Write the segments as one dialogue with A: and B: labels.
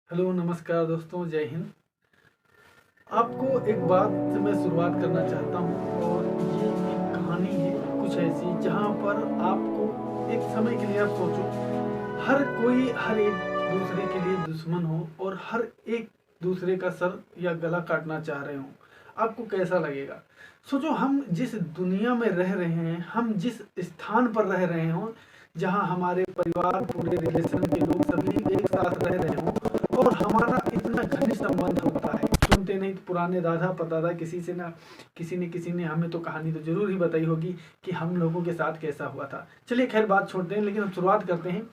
A: Hello नमस्कार दोस्तों, जय हिंद। आपको एक बात से मैं शुरुआत करना चाहता हूँ और ये एक कहानी है कुछ ऐसी जहाँ पर आपको एक समय के लिए आप सोचो, हर कोई हर एक दूसरे के लिए दुश्मन हो और हर एक दूसरे का सर या गला काटना चाह रहे हो। आपको कैसा लगेगा? सोचो, हम जिस दुनिया में रह रहे हैं, हम जिस स्थान पर रह रहे हो, जहाँ हमारे परिवार पूरे रिलेशन के लोग सभी एक साथ रह रहे हो और हमारा इतना घनिष्ठ संबंध होता है। सुनते नहीं तो पुराने दादा परदादा किसी ने हमें तो कहानी तो जरूर ही बताई होगी कि हम लोगों के साथ कैसा हुआ था। चलिए खैर बात छोड़ते हैं, लेकिन हम शुरुआत करते हैं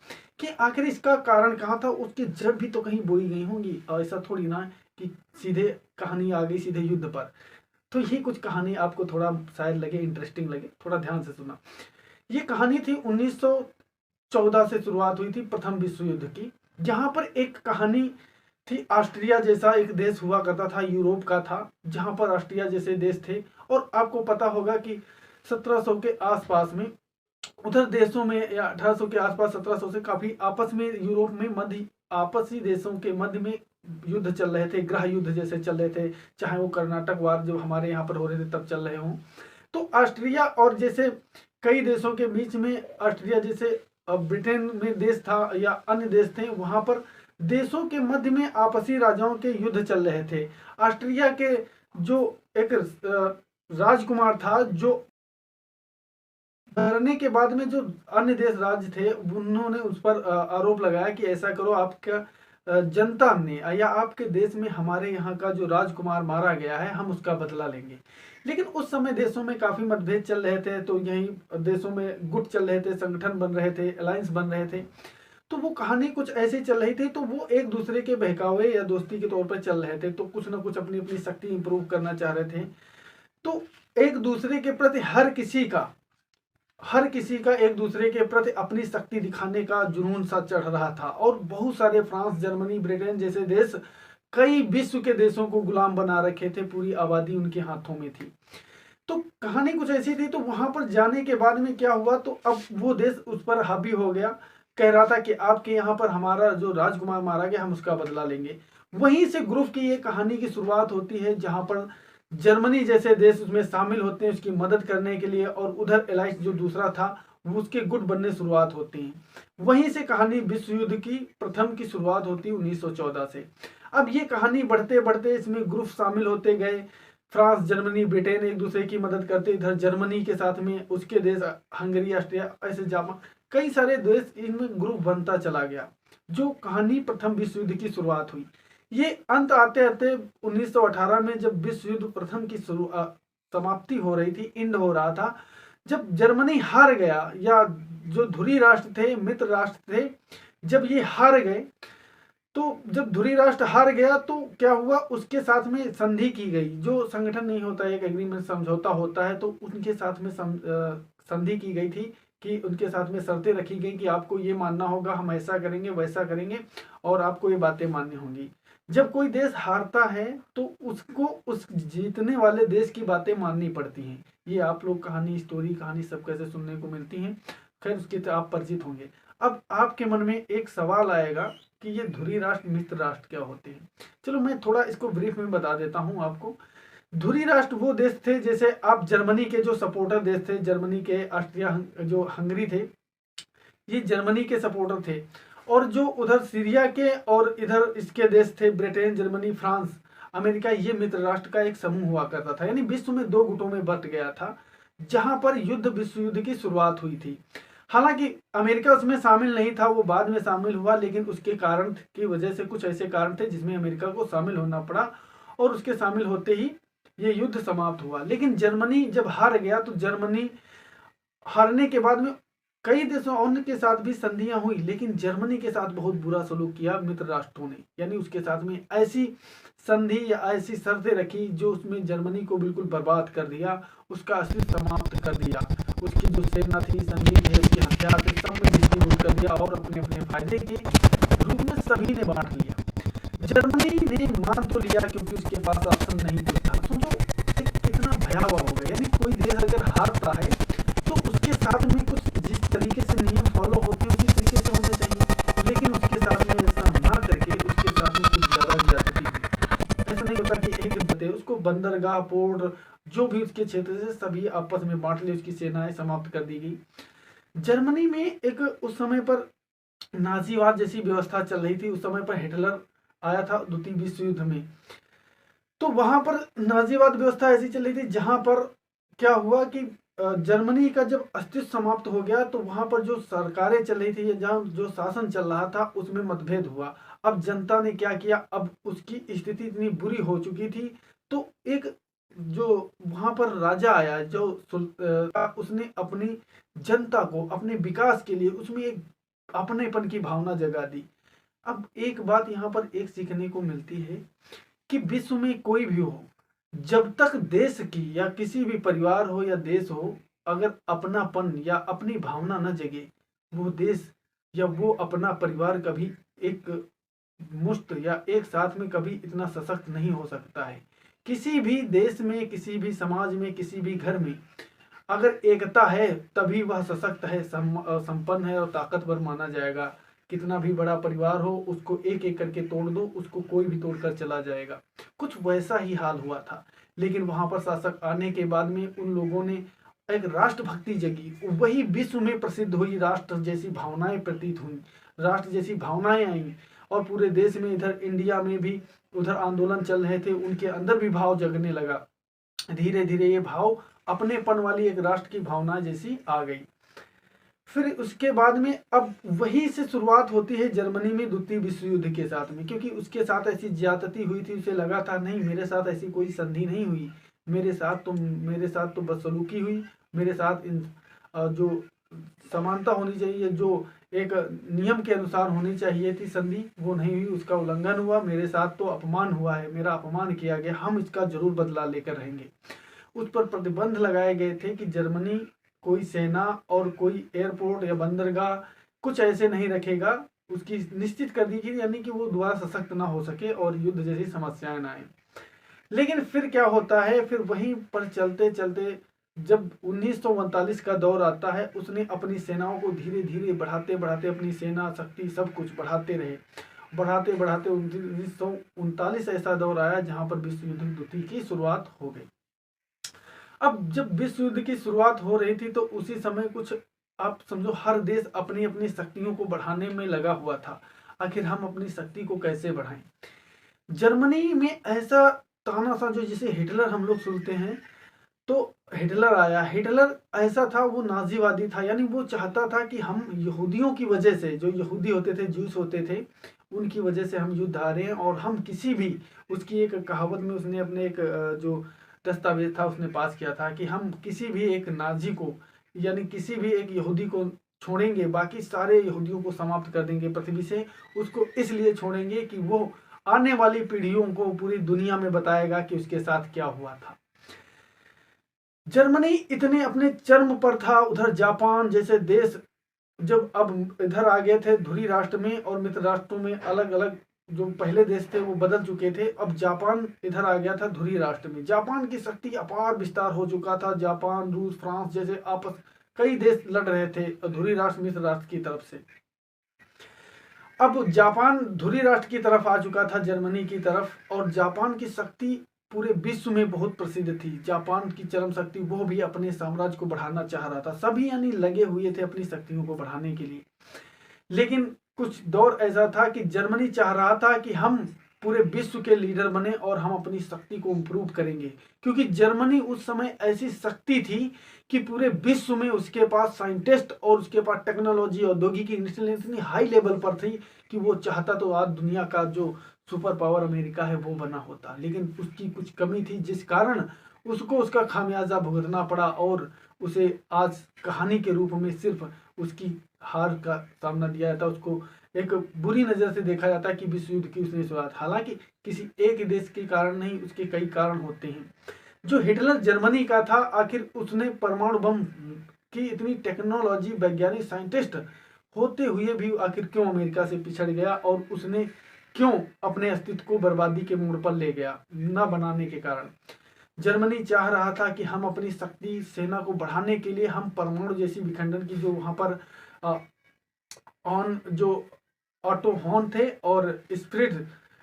A: कि आखिर इसका कारण कहाँ था। उसकी जड़ भी तो कहीं बोई गई होंगी, और ऐसा थोड़ी ना कि सीधे कहानी आ गई सीधे युद्ध पर। तो ये कुछ कहानी आपको थोड़ा शायद लगे इंटरेस्टिंग लगे, थोड़ा ध्यान से सुना। ये कहानी थी 1914 से शुरुआत हुई थी प्रथम विश्व युद्ध की, जहां पर एक कहानी थी। ऑस्ट्रिया जैसा एक देश हुआ करता था, यूरोप का था, जहां पर ऑस्ट्रिया जैसे देश थे। और आपको पता होगा कि 1700 के आसपास में उधर देशों में, या 1800 के आसपास 1700 से काफी आपस में यूरोप में मध्य आपसी देशों के मध्य में युद्ध चल रहे थे, गृह युद्ध जैसे चल रहे थे। चाहे वो कर्नाटक वार जो हमारे यहाँ पर हो रहे थे तब चल रहे हों, तो ऑस्ट्रिया और जैसे कई देशों के बीच में, ऑस्ट्रिया जैसे ब्रिटेन में देश था या अन्य देश थे, वहां पर देशों के मध्य में आपसी राजाओं के युद्ध चल रहे थे। ऑस्ट्रिया के जो एक राजकुमार था, जो मरने के बाद में जो अन्य देश राज्य थे, उन्होंने उस पर आरोप लगाया कि ऐसा करो, आपका जनता ने या आपके देश में हमारे यहाँ का जो राजकुमार मारा गया है, हम उसका बदला लेंगे। लेकिन उस समय देशों में काफी मतभेद चल रहे थे, तो यही देशों में गुट चल रहे थे, संगठन बन रहे थे, अलायंस बन रहे थे। तो वो कहानी कुछ ऐसे चल रही थी, तो वो एक दूसरे के बहकावे या दोस्ती के तौर पर चल रहे थे, तो कुछ ना कुछ अपनी अपनी शक्ति इंप्रूव करना चाह रहे थे। तो एक दूसरे के प्रति हर किसी का एक दूसरे के प्रति अपनी शक्ति दिखाने का जुनून सा चढ़ रहा था। और बहुत सारे फ्रांस, जर्मनी, ब्रिटेन जैसे देश कई विश्व के देशों को गुलाम बना रखे थे, पूरी आबादी उनके हाथों में थी। तो कहानी कुछ ऐसी थी। तो वहां पर जाने के बाद में क्या हुआ, तो अब वो देश उस पर हावी हो गया, कह रहा था कि आपके यहाँ पर हमारा जो राजकुमार मारा गया, हम उसका बदला लेंगे। वहीं से ग्रुप की ये कहानी की शुरुआत होती है, जहां पर जर्मनी जैसे देश उसमें शामिल होते हैं उसकी मदद करने के लिए, और उधर एलाइस जो दूसरा था वो उसके गुट बनने शुरुआत होती हैं। वहीं से कहानी विश्व युद्ध की प्रथम की शुरुआत होती है 1914 से। अब ये कहानी बढ़ते बढ़ते इसमें ग्रुप शामिल होते गए। फ्रांस, जर्मनी, ब्रिटेन एक दूसरे की मदद करते, इधर जर्मनी के साथ में उसके देश हंगरी, ऑस्ट्रिया, ऐसे जापान, कई सारे देश इनमें ग्रुप बनता चला गया। जो कहानी प्रथम विश्व युद्ध की शुरुआत हुई, ये अंत आते आते 1918 में जब विश्व युद्ध प्रथम की समाप्ति हो रही थी, एंड हो रहा था, जब जर्मनी हार गया, या जो धुरी राष्ट्र थे, मित्र राष्ट्र थे, जब ये हार गए, तो जब धुरी राष्ट्र हार गया तो क्या हुआ, उसके साथ में संधि की गई। जो संगठन नहीं होता, एक एग्रीमेंट, समझौता होता है, तो उनके साथ में संधि की गई थी कि उनके साथ में शर्तें रखी गई कि आपको ये मानना होगा, हम ऐसा करेंगे वैसा करेंगे, और आपको ये बातें माननी होंगी। जब कोई देश हारता है तो उसको उस जीतने वाले देश की बातें माननी पड़ती हैं। ये आप लोग कहानी, स्टोरी, कहानी सब कैसे सुनने को मिलती हैं, खैर उसके तो आप परिचित होंगे। अब आपके मन में एक सवाल आएगा कि ये धुरी राष्ट्र, मित्र राष्ट्र क्या होते हैं। चलो मैं थोड़ा इसको ब्रीफ में बता देता हूँ आपको। धुरी राष्ट्र वो देश थे, जैसे आप जर्मनी के जो सपोर्टर देश थे, जर्मनी के, ऑस्ट्रिया, जो हंगरी थे, ये जर्मनी के सपोर्टर थे। और जो उधर सीरिया के और इधर इसके देश थे, ब्रिटेन, जर्मनी, फ्रांस, अमेरिका, ये मित्र राष्ट्र का एक समूह हुआ करता था। यानी विश्व में दो गुटों में बंट गया था, जहां पर विश्व युद्ध की शुरुआत हुई थी। हालांकि अमेरिका उसमें शामिल नहीं था, वो बाद में शामिल हुआ, लेकिन उसके कारण की वजह से कुछ ऐसे कारण थे जिसमें अमेरिका को शामिल होना पड़ा, और उसके शामिल होते ही ये युद्ध समाप्त हुआ। लेकिन जर्मनी जब हार गया, तो जर्मनी हारने के बाद में कई देशों अन्य के साथ भी संधियां हुई, लेकिन जर्मनी के साथ बहुत बुरा सलूक किया मित्र राष्ट्रों ने। यानी उसके साथ में ऐसी संधि या ऐसी शर्तें रखी जो उसमें जर्मनी को बिल्कुल बर्बाद कर दिया, उसका अस्तित्व समाप्त कर दिया। उसकी जो सेना थी, संगीत थे, उसके हथियार थे, सब में डिस्ट्रीब्यूट कर दिया, और अपने अपने फायदे के रूप में सभी ने बांट लिया। जर्मनी ने मान तो लिया क्योंकि उसके पास ऑप्शन नहीं था। सोचो कितना भयावह हो गया। यानी कोई देश अगर हारता है तो उसके साथ में कुछ जिस तरीके से नियम फॉलो होते हैं उसी तरीके से होने चाहिए, लेकिन उसके साथ में ऐसा ना करके उसके साथ में बंदरगाह, पोर्ट, जो भी उसके क्षेत्र से सभी आपस में बांट लिए, उसकी सेनाएं समाप्त कर दी गई। जर्मनी में एक उस समय पर नाजीवाद जैसी व्यवस्था चल रही थी। उस समय पर हिटलर आया था द्वितीय विश्व युद्ध में, तो वहां पर नाजीवाद व्यवस्था ऐसी चल रही थी जहां पर क्या हुआ कि जर्मनी का जब अस्तित्व समाप्त हो गया तो वहां पर जो सरकारें चल रही थी या जहां जो शासन चल रहा था उसमें मतभेद हुआ। अब जनता ने क्या किया, अब उसकी स्थिति इतनी बुरी हो चुकी थी, तो एक जो वहां पर राजा आया जो उसने अपनी जनता को अपने विकास के लिए उसमें एक अपनेपन की भावना जगा दी। अब एक बात यहाँ पर एक सीखने को मिलती है कि विश्व में कोई भी हो, जब तक देश की या किसी भी परिवार हो या देश हो, अगर अपनापन या अपनी भावना न जगे, वो देश या वो अपना परिवार कभी एक मुश्त या एक साथ में कभी इतना सशक्त नहीं हो सकता है। किसी भी देश में, किसी भी समाज में, किसी भी घर में अगर एकता है तभी वह सशक्त है, संपन्न है और ताकतवर माना जाएगा। कितना भी बड़ा परिवार हो, उसको एक एक करके तोड़ दो, उसको कोई भी तोड़कर चला जाएगा। कुछ वैसा ही हाल हुआ था। लेकिन वहां पर शासक आने के बाद में उन लोगों ने एक राष्ट्रभक्ति जगी, वही विश्व में प्रसिद्ध हुई, राष्ट्र जैसी भावनाएं प्रतीत हुई, राष्ट्र जैसी भावनाएं आई। और पूरे देश में, इधर इंडिया में भी उधर आंदोलन चल रहे थे, उनके अंदर भी भाव जगने लगा। धीरे धीरे ये भाव अपनेपन वाली एक राष्ट्र की भावना जैसी आ गई। फिर उसके बाद में अब वही से शुरुआत होती है जर्मनी में द्वितीय विश्व युद्ध के साथ में, क्योंकि उसके साथ ऐसी ज्यादती हुई थी, उसे लगा था नहीं मेरे साथ ऐसी कोई संधि नहीं हुई, मेरे साथ तो बदसलूकी हुई, मेरे साथ जो समानता होनी चाहिए, जो एक नियम के अनुसार होनी चाहिए थी संधि, वो नहीं हुई, उसका उल्लंघन हुआ, मेरे साथ तो अपमान हुआ है, मेरा अपमान किया गया, हम इसका जरूर बदला लेकर रहेंगे। उस पर प्रतिबंध लगाए गए थे कि जर्मनी कोई सेना और कोई एयरपोर्ट या बंदरगाह कुछ ऐसे नहीं रखेगा, उसकी निश्चित कर दी गई, यानी कि वो दोबारा सशक्त ना हो सके और युद्ध जैसी समस्याएं ना आए। लेकिन फिर क्या होता है, फिर वहीं पर चलते चलते जब 1939 का दौर आता है, उसने अपनी सेनाओं को धीरे धीरे बढ़ाते बढ़ाते अपनी सेना शक्ति सब कुछ बढ़ाते रहे, बढ़ाते बढ़ाते 1939 ऐसा दौर आया जहां पर विश्व युद्ध द्वितीय की शुरुआत हो गई। अब जब विश्व युद्ध की शुरुआत हो रही थी तो उसी समय कुछ आप समझो हर देश अपनी अपनी शक्तियों को बढ़ाने में लगा हुआ था। आखिर हम अपनी शक्ति को कैसे बढ़ाएं? जर्मनी में ऐसा तानाशाह जो जिसे हिटलर हम लोग सुनते हैं, तो हिटलर आया। हिटलर ऐसा था, वो नाजीवादी था, यानी वो चाहता था कि हम यहूदियों की वजह से, जो यहूदी होते थे, ज्यूस होते थे, उनकी वजह से हम युद्ध हारे हैं और हम किसी भी, उसकी एक कहावत में उसने अपने एक जो दस्तावेज था उसने पास किया था कि हम किसी भी एक नाजी को, यानी किसी भी एक यहूदी को छोड़ेंगे, बाकी सारे यहूदियों को समाप्त कर देंगे पृथ्वी से। उसको इसलिए छोड़ेंगे कि वो आने वाली पीढ़ियों को पूरी दुनिया में बताएगा कि उसके साथ क्या हुआ था। जर्मनी इतने अपने चरम पर था। उधर जापान जैसे देश जब अब इधर आ गए थे धुरी राष्ट्र में, और मित्र राष्ट्रों में अलग अलग जो पहले देश थे वो बदल चुके थे। अब जापान इधर आ गया था धुरी राष्ट्र में। जापान की शक्ति अपार विस्तार हो चुका था। जापान, रूस, फ्रांस जैसे आपस कई देश लड़ रहे थे धुरी राष्ट्र मित्र राष्ट्र की तरफ से। अब जापान धुरी राष्ट्र की तरफ आ चुका था, जर्मनी की तरफ, और जापान की शक्ति पूरे विश्व में बहुत प्रसिद्ध थी। जापान की चरम शक्ति, वो भी अपने साम्राज्य को बढ़ाना चाह रहा था। सभी यानी लगे हुए थे अपनी शक्तियों को बढ़ाने के लिए। लेकिन कुछ दौर ऐसा था कि जर्मनी चाह रहा था कि हम पूरे विश्व के लीडर बने और हम अपनी शक्ति को इम्प्रूव करेंगे, क्योंकि जर्मनी उस समय ऐसी शक्ति थी कि पूरे विश्व में उसके पास साइंटिस्ट और उसके पास टेक्नोलॉजी, औद्योगिकी इतनी हाई लेवल पर थी कि वो चाहता तो आज दुनिया का जो सुपर पावर अमेरिका है वो बना होता। लेकिन उसकी कुछ कमी थी जिस कारण उसको उसका खामियाजा भुगतना पड़ा और उसे आज कहानी के रूप में सिर्फ उसकी हार का सामना दिया जाता, उसको एक बुरी नज़र से देखा जाता है कि विश्व युद्ध की उसने शुरुआत। हालांकि किसी एक देश के कारण नहीं, उसके कई कारण होते हैं। जो हिटलर जर्मनी का था, आखिर उसने परमाणु बम की इतनी टेक्नोलॉजी, वैज्ञानिक, साइंटिस्ट होते हुए भी आखिर क्यों अमेरिका से पिछड़ गया और उसने क्यों अपने अस्तित्व को बर्बादी के मोड़ पर ले गया? न बनाने के कारण। जर्मनी चाह रहा था कि हम अपनी शक्ति सेना को बढ़ाने के लिए हम परमाणु जैसी विखंडन की, जो वहां पर ऑन जो ऑटो हॉर्न थे और स्प्रिट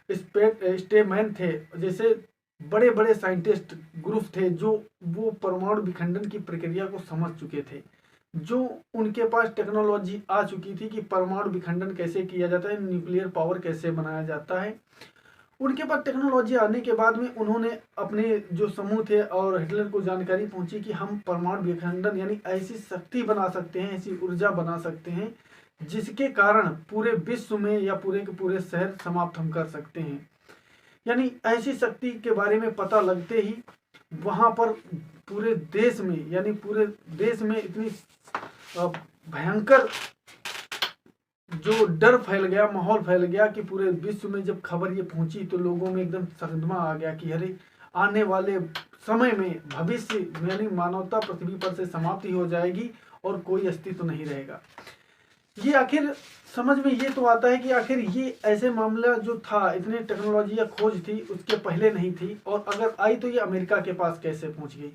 A: स्टेमैन थे, जैसे बड़े बड़े साइंटिस्ट ग्रुप थे जो वो परमाणु विखंडन की प्रक्रिया को समझ चुके थे, जो उनके पास टेक्नोलॉजी आ चुकी थी कि परमाणु विखंडन कैसे किया जाता है, न्यूक्लियर पावर कैसे बनाया जाता है। उनके पास टेक्नोलॉजी आने के बाद में उन्होंने अपने जो समूह थे और हिटलर को जानकारी पहुंची कि हम परमाणु विखंडन यानी ऐसी शक्ति बना सकते हैं, ऐसी ऊर्जा बना सकते हैं जिसके कारण पूरे विश्व में या पूरे के पूरे शहर समाप्त हम कर सकते हैं। यानी ऐसी शक्ति के बारे में पता लगते ही वहां पर पूरे देश में यानी पूरे देश में इतनी भयंकर जो डर फैल गया, माहौल फैल गया कि पूरे विश्व में जब खबर ये पहुंची तो लोगों में एकदम सदमा आ गया कि अरे आने वाले समय में भविष्य यानी मानवता पृथ्वी पर से समाप्ति हो जाएगी और कोई अस्तित्व नहीं रहेगा। ये आखिर समझ में ये तो आता है कि आखिर ये ऐसे मामला जो था, इतने टेक्नोलॉजी या खोज थी उसके पहले नहीं थी, और अगर आई तो ये अमेरिका के पास कैसे पहुंच गई।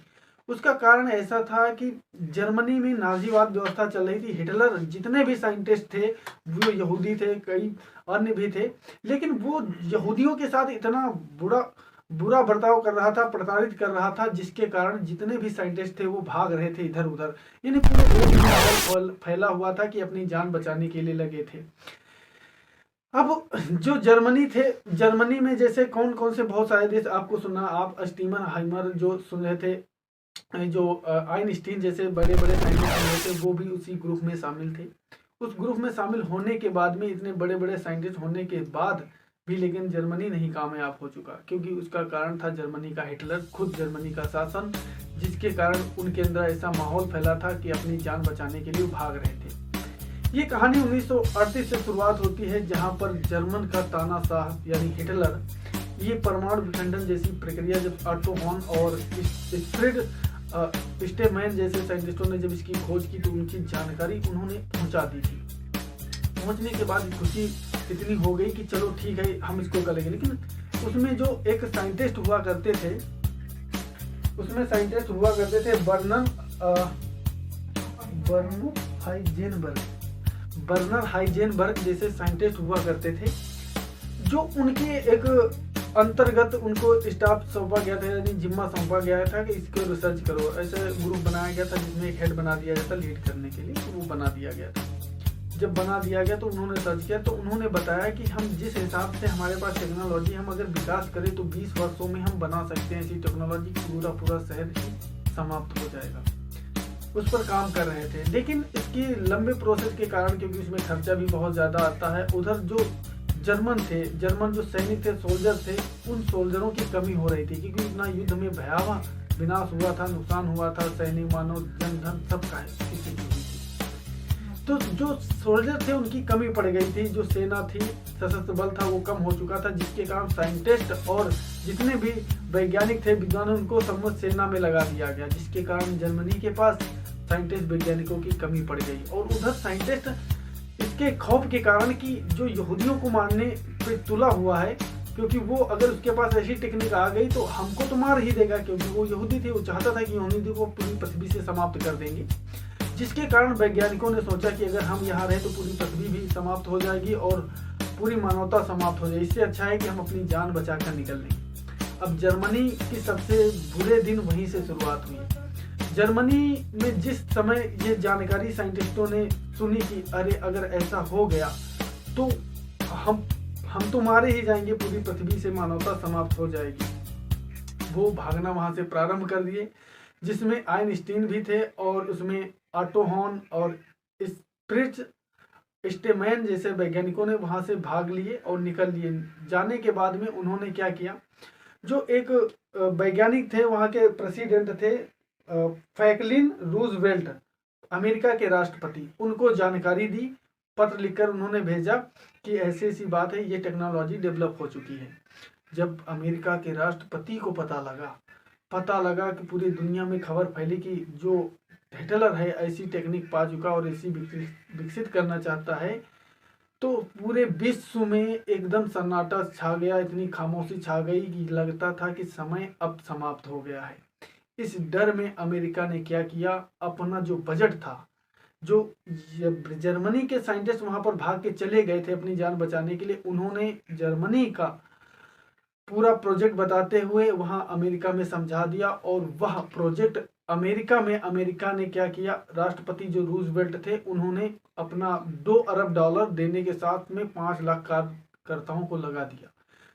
A: उसका कारण ऐसा था कि जर्मनी में नाजीवाद व्यवस्था चल रही थी। हिटलर जितने भी साइंटिस्ट थे वो यहूदी थे, कई अन्य भी थे, लेकिन वो यहूदियों के साथ इतना बुरा बर्ताव कर रहा था, प्रताड़ित कर रहा था, जिसके कारण जितने भी साइंटिस्ट थे वो भाग रहे थे इधर उधर। यानी पूरे देश में माहौल फैला हुआ था कि अपनी जान बचाने के लिए लगे थे। अब जो जर्मनी थे, जर्मनी में जैसे कौन कौन से बहुत सारे देश आपको सुना, आप स्टीमन हाइमर जो सुन रहे थे, जो आइंस्टीन जैसे बड़े बड़े साइंटिस्ट थे वो भी उसी ग्रुप में शामिल थे। उस ग्रुप में शामिल होने के बाद में, इतने बड़े बड़े साइंटिस्ट होने के बाद भी लेकिन जर्मनी नहीं कामयाब हो चुका, क्योंकि उसका कारण था जर्मनी का हिटलर, खुद जर्मनी का शासन, जिसके कारण उनके अंदर ऐसा माहौल फैला था कि अपनी जान बचाने के लिए भाग रहे थे। ये कहानी 1938 से शुरुआत होती है, जहां पर जर्मन का तानाशाह यानी हिटलर ये परमाणु विखंडन जैसी प्रक्रिया जब ऑटो हॉर्न और फ्रिड स्टेनमैन जैसे साइंटिस्टों ने जब इसकी खोज की तो उनकी जानकारी उन्होंने पहुंचा दी थी। पहुंचने के बाद खुशी इतनी हो गई कि चलो ठीक है हम इसको करेंगे। लेकिन उसमें जो एक साइंटिस्ट हुआ करते थे, बर्नर हाइजेनबर्ग जैसे साइंटिस्ट हुआ करते थे, जो उनके एक अंतर्गत उनको स्टाफ सौंपा गया था, यानी जिम्मा सौंपा गया था कि इसको रिसर्च करो। ऐसे ग्रुप बनाया गया था जिसमें एक हेड बना दिया गया था लीड करने के लिए, तो वो बना दिया गया था। जब बना दिया गया तो उन्होंने सर्च किया, तो उन्होंने बताया कि हम जिस हिसाब से हमारे पास टेक्नोलॉजी, हम अगर विकास करें तो 20 वर्षों में हम बना सकते हैं ऐसी टेक्नोलॉजी की पूरा शहर ही समाप्त हो जाएगा। उस पर काम कर रहे थे, लेकिन इसकी लंबे प्रोसेस के कारण, क्योंकि उसमें खर्चा भी बहुत ज़्यादा आता है, उधर जो जर्मन जो सैनिक थे, सोल्जर थे, उन सोल्जरों की कमी हो रही थी, क्योंकि इतना युद्ध में भयावह विनाश हुआ था, नुकसान हुआ था, सैनिक, मानव, जनधन सब का किसी की हुई थी। तो जो सोल्जर थे उनकी कमी पड़ गई थी, जो सेना थी, सशस्त्र बल था वो कम हो चुका था, जिसके कारण साइंटिस्ट और जितने भी वैज्ञानिक थे, विद्वान, उनको समूह सेना में लगा दिया गया, जिसके कारण जर्मनी के पास साइंटिस्ट वैज्ञानिकों की कमी पड़ गई। और उधर साइंटिस्ट इसके खौफ के कारण कि जो यहूदियों को मारने पे तुला हुआ है, क्योंकि वो अगर उसके पास ऐसी टेक्निक आ गई तो हमको तो मार ही देगा, क्योंकि वो यहूदी थे, वो चाहता था कि यहूदी को पूरी पृथ्वी से समाप्त कर देंगे। जिसके कारण वैज्ञानिकों ने सोचा कि अगर हम यहाँ रहे तो पूरी पृथ्वी भी समाप्त हो जाएगी और पूरी मानवता समाप्त हो जाएगी, इससे अच्छा है कि हम अपनी जान बचाकर निकल लें। अब जर्मनी की सबसे बुरे दिन वहीं से शुरुआत हुई। जर्मनी में जिस समय ये जानकारी साइंटिस्टों ने सुनी कि अरे अगर ऐसा हो गया तो हम तो मारे ही जाएंगे, पूरी पृथ्वी से मानवता समाप्त हो जाएगी, वो भागना वहां से प्रारंभ कर दिए, जिसमें आइंस्टीन भी थे और उसमें ऑटो हॉर्न और फ्रिट्ज स्टेनमैन जैसे वैज्ञानिकों ने वहां से भाग लिए और निकल लिए। जाने के बाद में उन्होंने क्या किया, जो एक वैज्ञानिक थे, वहां के प्रेसिडेंट थे फ्रैंकलिन रूजवेल्ट, अमेरिका के राष्ट्रपति, उनको जानकारी दी, पत्र लिखकर उन्होंने भेजा कि ऐसी ऐसी बात है, ये टेक्नोलॉजी डेवलप हो चुकी है। जब अमेरिका के राष्ट्रपति को पता लगा कि पूरी दुनिया में खबर फैली कि जो हिटलर है ऐसी टेक्निक पा चुका और ऐसी विकसित करना चाहता है, तो पूरे विश्व में एकदम सन्नाटा छा गया, इतनी खामोशी छा गई कि लगता था कि समय अब समाप्त हो गया है। इस डर में अमेरिका ने क्या किया, अपना जो बजट था, जो जर्मनी के साइंटिस्ट वहां पर भाग के चले गए थे अपनी जान बचाने के लिए, उन्होंने जर्मनी का पूरा प्रोजेक्ट बताते हुए वहाँ अमेरिका में समझा दिया। और वह प्रोजेक्ट अमेरिका में अमेरिका ने क्या किया, राष्ट्रपति जो रूजवेल्ट थे उन्होंने अपना $2 अरब देने के साथ में 5 लाख कार्यकर्ताओं को लगा दिया,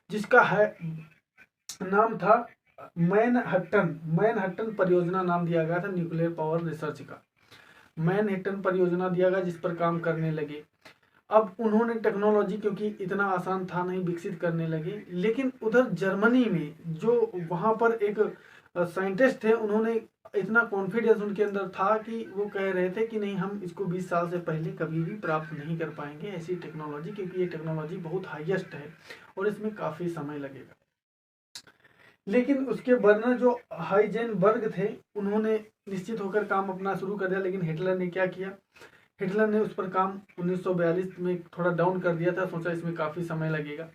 A: जिसका है नाम था मैनहट्टन परियोजना नाम दिया गया था न्यूक्लियर पावर रिसर्च का। मैनहट्टन परियोजना दिया गया जिस पर काम करने लगे। अब उन्होंने टेक्नोलॉजी क्योंकि इतना आसान था नहीं विकसित करने लगे, लेकिन उधर जर्मनी में जो वहाँ पर एक साइंटिस्ट थे उन्होंने इतना कॉन्फिडेंस उनके अंदर था कि वो कह रहे थे कि नहीं हम इसको 20 साल से पहले कभी भी प्राप्त नहीं कर पाएंगे ऐसी टेक्नोलॉजी, क्योंकि ये टेक्नोलॉजी बहुत हाईएस्ट है और इसमें काफ़ी समय लगेगा। लेकिन उसके बर्नर जो हाइजेनबर्ग थे उन्होंने निश्चित होकर काम अपना शुरू कर दिया। लेकिन हिटलर ने क्या किया, हिटलर ने उस पर काम 1942 में थोड़ा डाउन कर दिया था, सोचा इसमें काफ़ी समय लगेगा।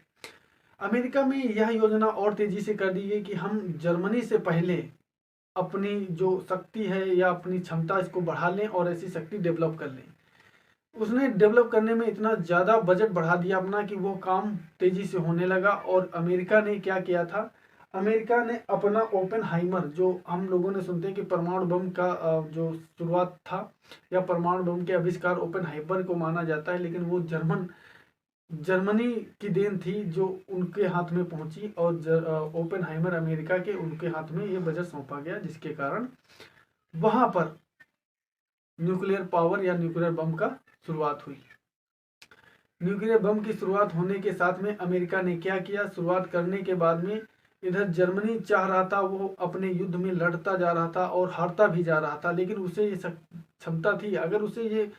A: अमेरिका में यह योजना और तेज़ी से कर दी गई कि हम जर्मनी से पहले अपनी जो शक्ति है या अपनी क्षमता इसको बढ़ा लें और ऐसी शक्ति डेवलप कर लें। उसने डेवलप करने में इतना ज़्यादा बजट बढ़ा दिया अपना कि वो काम तेज़ी से होने लगा। और अमेरिका ने क्या किया था, अमेरिका ने अपना ओपेनहाइमर, जो हम लोगों ने सुनते हैं कि परमाणु बम का जो शुरुआत था या परमाणु बम के आविष्कार ओपेनहाइमर को माना जाता है, लेकिन वो जर्मनी की देन थी जो उनके हाथ में पहुंची। और ओपेनहाइमर अमेरिका के उनके हाथ में ये बजट सौंपा गया, जिसके कारण वहां पर न्यूक्लियर पावर या न्यूक्लियर बम का शुरुआत हुई। न्यूक्लियर बम की शुरुआत होने के साथ में अमेरिका ने क्या किया, शुरुआत करने के बाद में इधर जर्मनी चाह रहा था, वो अपने युद्ध में लड़ता जा रहा था और हारता भी जा रहा था, लेकिन उसे ये क्षमता थी, अगर उसे ये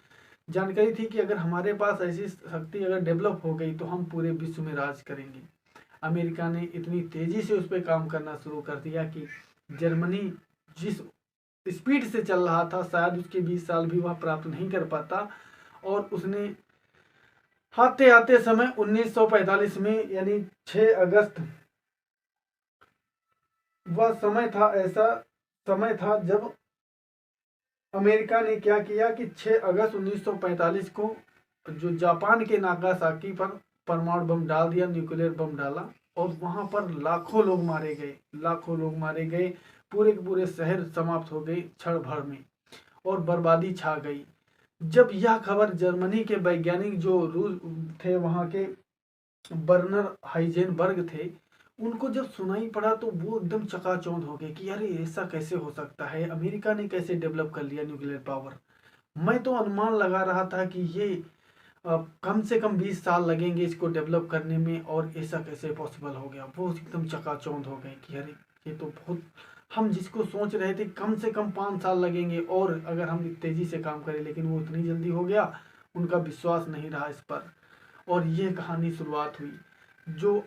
A: जानकारी थी कि अगर हमारे पास ऐसी शक्ति अगर डेवलप हो गई तो हम पूरे विश्व में राज करेंगे। अमेरिका ने इतनी तेजी से उस पर काम करना शुरू कर दिया कि जर्मनी जिस स्पीड से चल रहा था शायद उसके 20 साल भी वह प्राप्त नहीं कर पाता। और उसने आते आते समय 1945 में यानी 6 अगस्त वह समय था, ऐसा समय था जब अमेरिका ने क्या किया कि 6 अगस्त 1945 को जो जापान के नागासाकी पर परमाणु बम डाल दिया, न्यूक्लियर बम डाला और वहां पर लाखों लोग मारे गए, लाखों लोग मारे गए, पूरे के पूरे शहर समाप्त हो गए क्षण भर में और बर्बादी छा गई। जब यह खबर जर्मनी के वैज्ञानिक जो रूस थे वहाँ के बर्नर हाइजेनबर्ग थे, उनको जब सुनाई पड़ा तो वो एकदम चकाचौंध हो गए कि अरे ऐसा कैसे हो सकता है, अमेरिका ने कैसे डेवलप कर लिया न्यूक्लियर पावर। मैं तो अनुमान लगा रहा था कि ये कम से कम 20 साल लगेंगे इसको डेवलप करने में और ऐसा कैसे पॉसिबल हो गया। वो एकदम चकाचौंध हो गए कि अरे ये तो बहुत, हम जिसको सोच रहे थे कम से कम 5 साल लगेंगे और अगर हम तेज़ी से काम करें, लेकिन वो इतनी जल्दी हो गया, उनका विश्वास नहीं रहा इस पर। और ये कहानी शुरुआत हुई, जो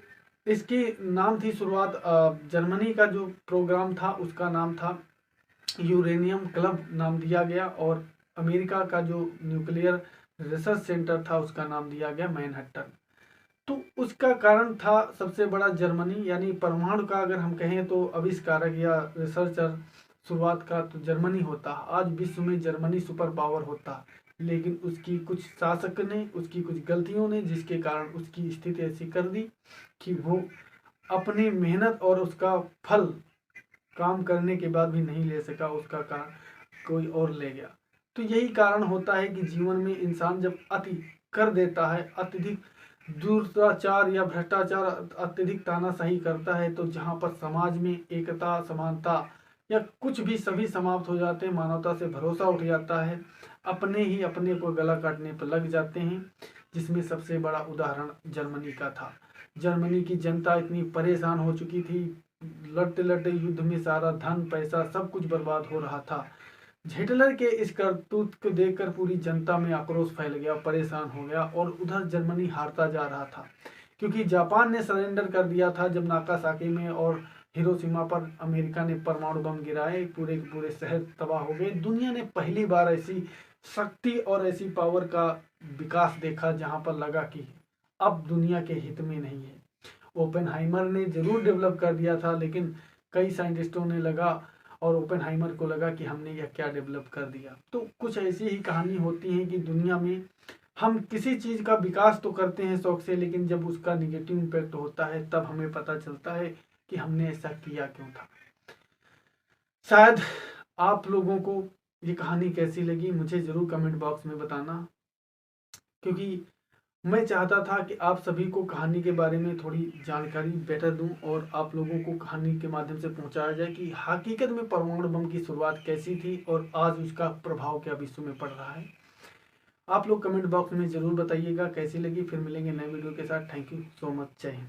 A: इसकी नाम थी शुरुआत, जर्मनी का जो प्रोग्राम था उसका नाम था यूरेनियम क्लब नाम दिया गया और अमेरिका का जो न्यूक्लियर रिसर्च सेंटर था उसका नाम दिया गया मैनहट्टन। तो उसका कारण था सबसे बड़ा जर्मनी, यानी परमाणु का अगर हम कहें तो आविष्कारक या रिसर्चर शुरुआत का तो जर्मनी होता। आज विश्व में जर्मनी सुपर पावर होता, लेकिन उसकी कुछ शासक ने, उसकी कुछ गलतियों ने, जिसके कारण उसकी स्थिति ऐसी कर दी कि वो अपनी मेहनत और उसका फल काम करने के बाद भी नहीं ले सका, उसका कारण कोई और ले गया। तो यही कारण होता है कि जीवन में इंसान जब अति कर देता है, अत्यधिक दुराचार या भ्रष्टाचार, अत्यधिक तानाशाही करता है, तो जहाँ पर समाज में एकता, समानता या कुछ भी सभी समाप्त हो जाते हैं, मानवता से भरोसा उठ जाता है, अपने ही अपने को गला काटने पर लग जाते हैं, जिसमें सबसे बड़ा उदाहरण जर्मनी का था। जर्मनी की जनता इतनी परेशान हो चुकी थी, लड़ते लड़ते युद्ध में सारा धन पैसा सब कुछ बर्बाद हो रहा था। हिटलर के इस करतूत को देखकर पूरी जनता में आक्रोश फैल गया, परेशान हो गया और उधर जर्मनी हारता जा रहा था, क्योंकि जापान ने सरेंडर कर दिया था जब नागासाकी में और हिरोशिमा पर अमेरिका ने परमाणु बम गिराए, पूरे के पूरे शहर तबाह हो गए। दुनिया ने पहली बार ऐसी शक्ति और ऐसी पावर का विकास देखा जहां पर लगा कि अब दुनिया के हित में नहीं है। ओपेनहाइमर ने जरूर डेवलप कर दिया था, लेकिन कई साइंटिस्टों ने लगा और ओपेनहाइमर को लगा कि हमने यह क्या डेवलप कर दिया। तो कुछ ऐसी ही कहानी होती है कि दुनिया में हम किसी चीज़ का विकास तो करते हैं शौक से, लेकिन जब उसका निगेटिव इम्पैक्ट होता है तब हमें पता चलता है कि हमने ऐसा किया क्यों था। शायद आप लोगों को ये कहानी कैसी लगी मुझे ज़रूर कमेंट बॉक्स में बताना, क्योंकि मैं चाहता था कि आप सभी को कहानी के बारे में थोड़ी जानकारी बेटर दूं और आप लोगों को कहानी के माध्यम से पहुंचाया जाए कि हकीकत में परमाणु बम की शुरुआत कैसी थी और आज उसका प्रभाव क्या विश्व में पड़ रहा है। आप लोग कमेंट बॉक्स में ज़रूर बताइएगा कैसी लगी। फिर मिलेंगे नए वीडियो के साथ। Thank you so much. जय हिंद।